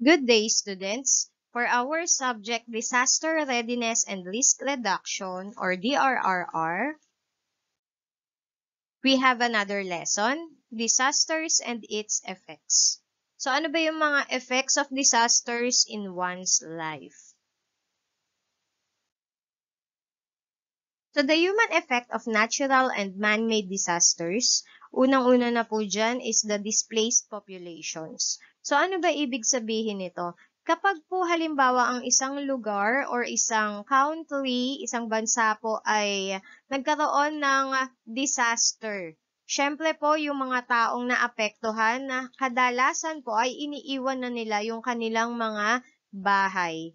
Good day, students. For our subject Disaster Readiness and Risk Reduction or DRRR, we have another lesson, Disasters and its Effects. So ano ba yung mga effects of disasters in one's life? So the human effect of natural and man-made disasters, unang-una na po dyan is the displaced populations. So ano ba ibig sabihin nito? Kapag po halimbawa ang isang lugar or isang country, isang bansa po ay nagkaroon ng disaster, syempre po yung mga taong naapektuhan na kadalasan po ay iniiwan na nila yung kanilang mga bahay.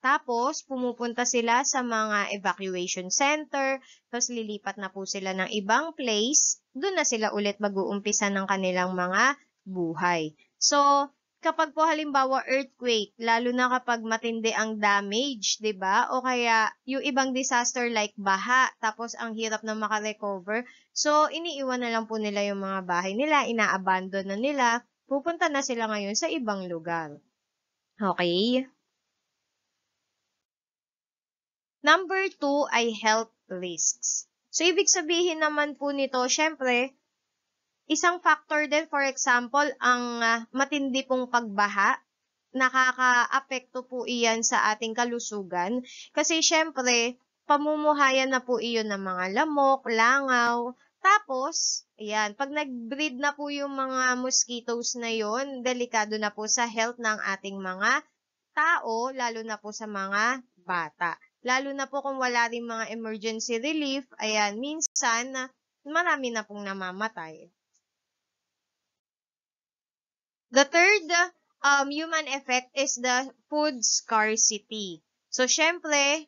Tapos, pumupunta sila sa mga evacuation center, tapos lilipat na po sila ng ibang place, doon na sila ulit mag-uumpisa ng kanilang mga buhay. So, kapag po halimbawa earthquake, lalo na kapag matindi ang damage, 'di ba? O kaya yung ibang disaster like baha, tapos ang hirap na makarecover. So, iniiwan na lang po nila yung mga bahay nila, ina-abandon na nila, pupunta na sila ngayon sa ibang lugar. Okay? Number two ay health risks. So, ibig sabihin naman po nito, syempre, isang factor din, for example, ang matindi pong pagbaha, nakaka-apekto po iyan sa ating kalusugan. Kasi syempre, pamumuhayan na po iyon ng mga lamok, langaw. Tapos, ayan, pag nag-breed na po yung mga mosquitoes na yon, delikado na po sa health ng ating mga tao, lalo na po sa mga bata. Lalo na po kung wala rin mga emergency relief, ayan, minsan, marami na pong namamatay. The third human effect is the food scarcity. So, syempre,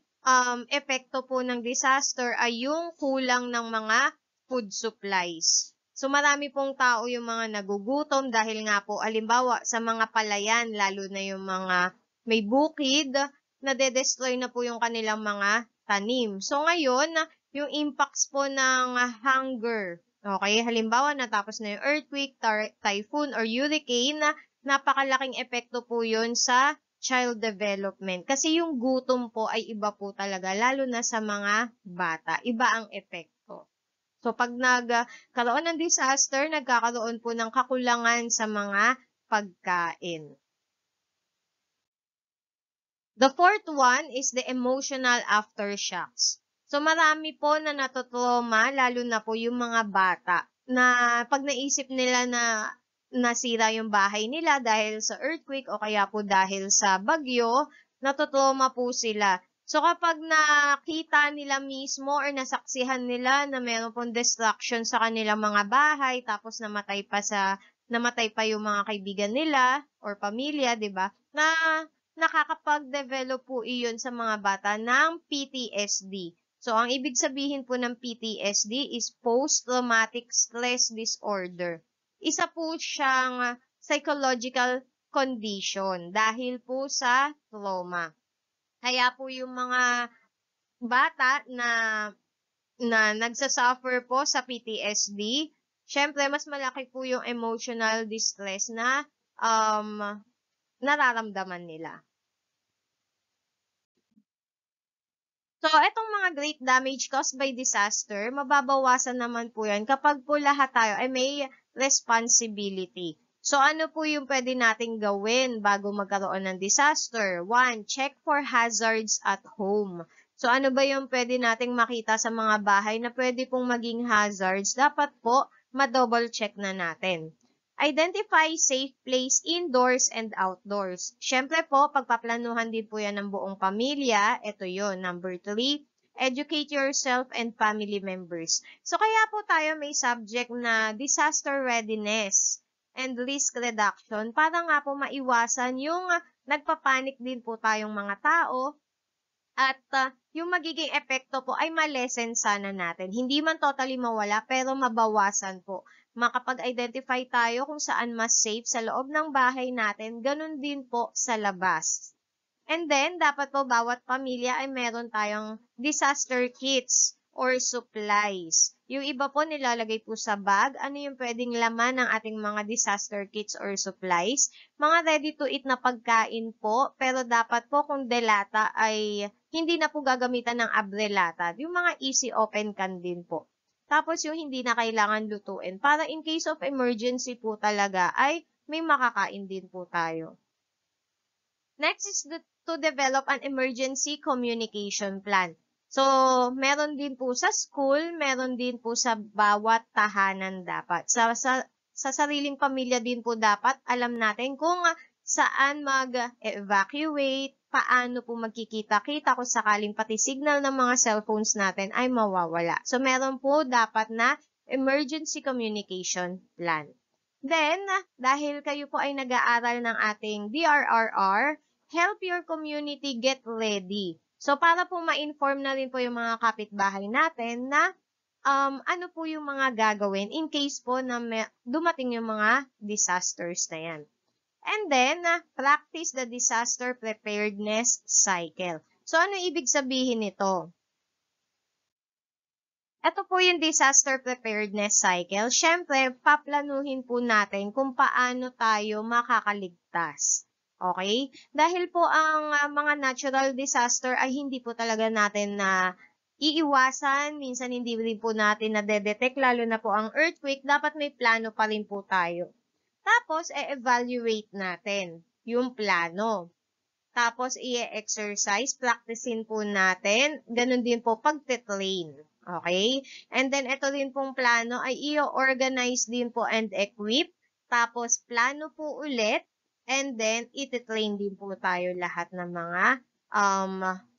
epekto po ng disaster ay yung kulang ng mga food supplies. So, marami pong tao yung mga nagugutom dahil nga po, alimbawa, sa mga palayan, lalo na yung mga may bukid, nade-destroy na po yung kanilang mga tanim. So, ngayon, yung impacts po ng hunger, okay, halimbawa natapos na yung earthquake, typhoon, or hurricane, napakalaking epekto po yun sa child development. Kasi yung gutom po ay iba po talaga, lalo na sa mga bata. Iba ang epekto. So pag nagkaroon ng disaster, nagkakaroon po ng kakulangan sa mga pagkain. The fourth one is the emotional aftershocks. So marami po na natotrauma, lalo na po yung mga bata, na pag naisip nila na nasira yung bahay nila dahil sa earthquake o kaya po dahil sa bagyo, natotrauma po sila. So kapag nakita nila mismo or nasaksihan nila na meron pong destruction sa kanilang mga bahay, tapos namatay pa yung mga kaibigan nila or pamilya, 'di ba? Na nakakapag-develop po iyon sa mga bata ng PTSD. So, ang ibig sabihin po ng PTSD is Post-Traumatic Stress Disorder. Isa po siyang psychological condition dahil po sa trauma. Kaya po yung mga bata na nagsasuffer po sa PTSD, syempre mas malaki po yung emotional distress na nararamdaman nila. So, etong mga great damage caused by disaster, mababawasan naman po yan kapag po lahat tayo ay may responsibility. So, ano po yung pwede nating gawin bago magkaroon ng disaster? One, check for hazards at home. So, ano ba yung pwede nating makita sa mga bahay na pwede pong maging hazards? Dapat po, ma-double check na natin. Identify safe place indoors and outdoors. Siyempre po, pagpaplanuhan din po yan ng buong pamilya. Ito yon. Number 3, educate yourself and family members. So, kaya po tayo may subject na disaster readiness and risk reduction para nga po maiwasan yung nagpapanik din po tayong mga tao at yung magiging epekto po ay malesen sana natin. Hindi man totally mawala, pero mabawasan po. Makapag-identify tayo kung saan mas safe sa loob ng bahay natin, ganun din po sa labas. And then, dapat po bawat pamilya ay meron tayong disaster kits or supplies. Yung iba po nilalagay po sa bag, ano yung pwedeng laman ng ating mga disaster kits or supplies. Mga ready to eat na pagkain po, pero dapat po kung delata ay hindi na po gagamitan ng abrelata. Yung mga easy open can din po. Tapos yung hindi na kailangan lutuin. Para in case of emergency po talaga ay may makakain din po tayo. Next is to develop an emergency communication plan. So, meron din po sa school, meron din po sa bawat tahanan dapat. Sa sariling pamilya din po dapat alam natin kung saan mag-evacuate, paano po magkikita-kita kung sakaling pati signal ng mga cellphones natin ay mawawala. So, meron po dapat na emergency communication plan. Then, dahil kayo po ay nag-aaral ng ating DRRR, help your community get ready. So, para po ma-inform na rin po yung mga kapitbahay natin na ano po yung mga gagawin in case po na dumating yung mga disasters na yan. And then, practice the disaster preparedness cycle. So, ano ibig sabihin nito? Ito po yung disaster preparedness cycle. Siyempre, paplanuhin po natin kung paano tayo makakaligtas. Okay? Dahil po ang mga natural disaster ay hindi po talaga natin na iiwasan. Minsan hindi rin po natin na-detect, lalo na po ang earthquake. Dapat may plano pa rin po tayo. Tapos, e-evaluate natin yung plano. Tapos, i-exercise, practicein po natin. Ganun din po pagte-train. Okay? And then, ito din pong plano ay i-organize din po and equip. Tapos, plano po ulit. And then, iti-train din po tayo lahat ng mga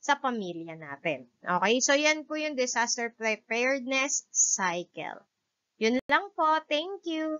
sa pamilya natin. Okay? So, yan po yung disaster preparedness cycle. Yun lang po. Thank you.